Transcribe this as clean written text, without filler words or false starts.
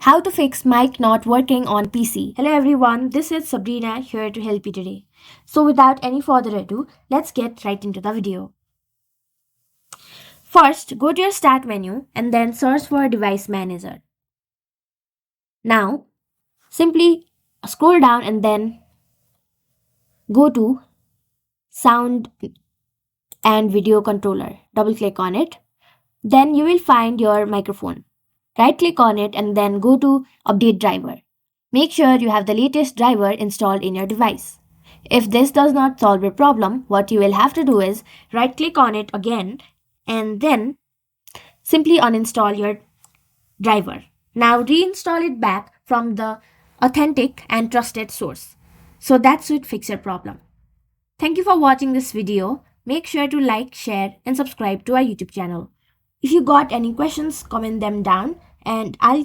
How to fix mic not working on PC. Hello everyone, this is Sabrina here to help you today. So without any further ado, let's get right into the video. First, go to your Start menu and then search for Device Manager. Now, simply scroll down and then go to Sound and Video Controller. Double click on it. Then you will find your microphone. Right click on it and then go to Update Driver. Make sure you have the latest driver installed in your device. If this does not solve your problem, what you will have to do is right click on it again and then simply uninstall your driver. Now reinstall it back from the authentic and trusted source. So that should fix your problem. Thank you for watching this video. Make sure to like, share and subscribe to our YouTube channel. If you got any questions, comment them down and I'll get